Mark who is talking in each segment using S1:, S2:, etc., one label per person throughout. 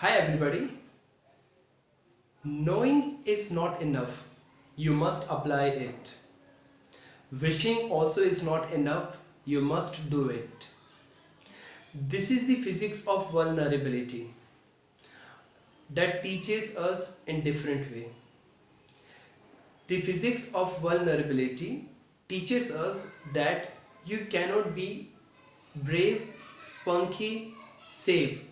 S1: Hi everybody. Knowing is not enough. You must apply it. Wishing also is not enough. You must do it. This is the physics of vulnerability that teaches us in different way. The physics of vulnerability teaches us that you cannot be brave, spunky, safe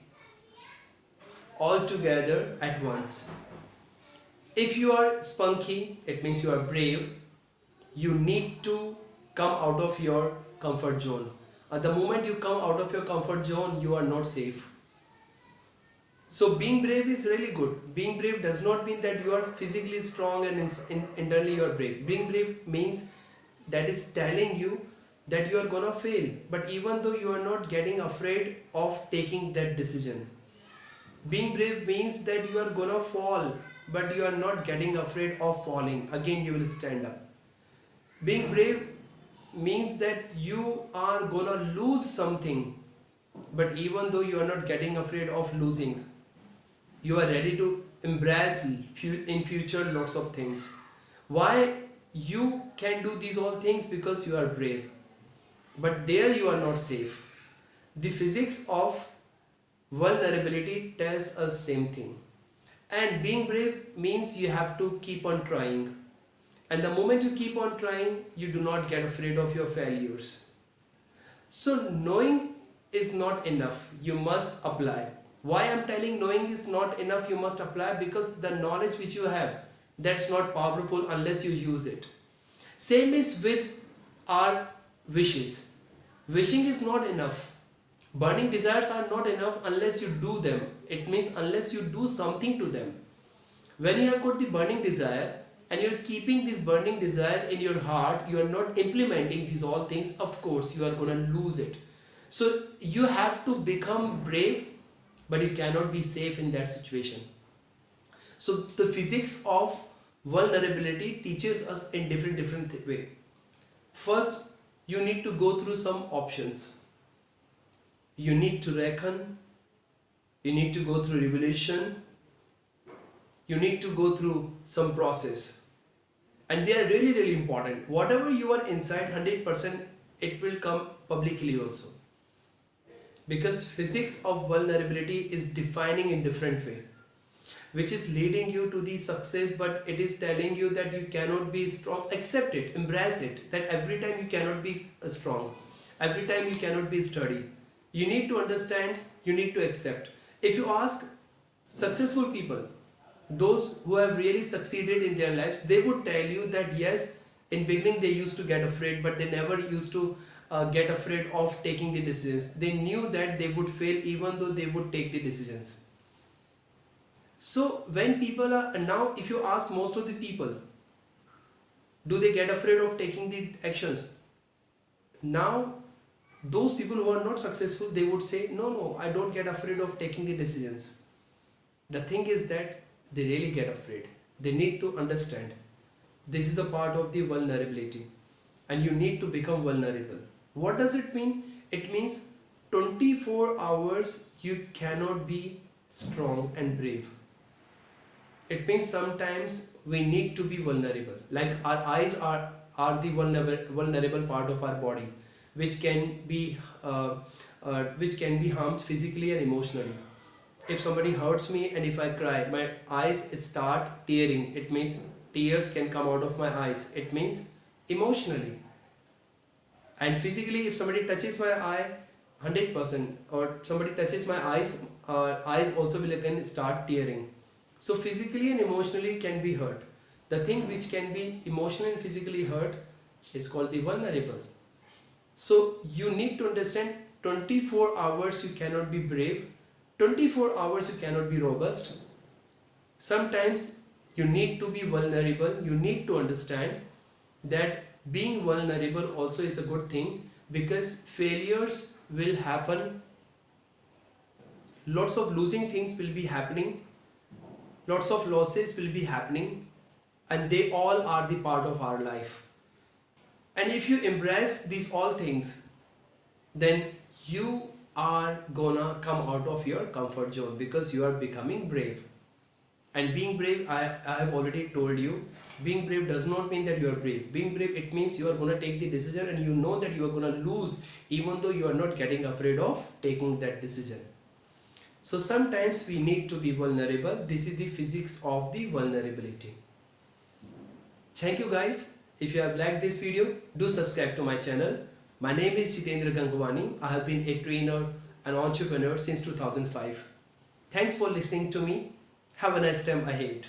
S1: all together at once. If you are spunky, it means you are brave. You need to come out of your comfort zone. At the moment you come out of your comfort zone, you are not safe. So being brave is really good. Being brave does not mean that you are physically strong and internally you are brave. Being brave means that it's telling you that you are gonna fail. But even though you are not getting afraid of taking that decision. Being brave means that you are gonna fall, but you are not getting afraid of falling. Again, you will stand up. Being brave means that you are gonna lose something, but even though you are not getting afraid of losing, you are ready to embrace in future lots of things. Why you can do these all things? Because you are brave, but there you are not safe. The physics of vulnerability tells us same thing. And being brave means you have to keep on trying. And the moment you keep on trying, you do not get afraid of your failures. So knowing is not enough. You must apply. Why I'm telling knowing is not enough, you must apply? Because the knowledge which you have, that's not powerful unless you use it. Same is with our wishes. Wishing is not enough. Burning desires are not enough unless you do them. It means unless you do something to them. When you have got the burning desire and you're keeping this burning desire in your heart, you are not implementing these all things, of course you are going to lose it. So you have to become brave, but you cannot be safe in that situation. So the physics of vulnerability teaches us in different way. First, you need to go through some options. You need to reckon, you need to go through revelation, you need to go through some process, and they are really important. Whatever you are inside 100%, it will come publicly also, because physics of vulnerability is defining in different way, which is leading you to the success, but it is telling you that you cannot be strong. Accept it, embrace it, that every time you cannot be strong, every time you cannot be sturdy. You need to understand, you need to accept. If you ask successful people, those who have really succeeded in their lives, they would tell you that yes, in beginning they used to get afraid, but they never used to get afraid of taking the decisions. They knew that they would fail even though they would take the decisions. So when people are, now if you ask most of the people, do they get afraid of taking the actions? Now those people who are not successful, they would say, no, I don't get afraid of taking the decisions. The thing is that they really get afraid. They need to understand this is the part of the vulnerability, and you need to become vulnerable. What does it mean? It means 24 hours you cannot be strong and brave. It means sometimes we need to be vulnerable. Like our eyes are the vulnerable part of our body, which can be harmed physically and emotionally. If somebody hurts me and if I cry, my eyes start tearing. It means tears can come out of my eyes. It means emotionally. And physically, if somebody touches my eye 100%, or somebody touches my eyes, eyes also will again start tearing. So physically and emotionally can be hurt. The thing which can be emotionally and physically hurt is called the vulnerable. So you need to understand 24 hours you cannot be brave, 24 hours you cannot be robust. Sometimes you need to be vulnerable. You need to understand that being vulnerable also is a good thing, because failures will happen. Lots of losing things will be happening. Lots of losses will be happening, and they all are the part of our life. And if you embrace these all things, then you are gonna come out of your comfort zone because you are becoming brave. And being brave, I have already told you, being brave does not mean that you are brave. Being brave, it means you are going to take the decision and you know that you are going to lose, even though you are not getting afraid of taking that decision. So sometimes we need to be vulnerable. This is the physics of the vulnerability. Thank you guys. If you have liked this video, do subscribe to my channel. My name is Jitendra Gangwani. I have been a trainer and entrepreneur since 2005. Thanks for listening to me. Have a nice time ahead.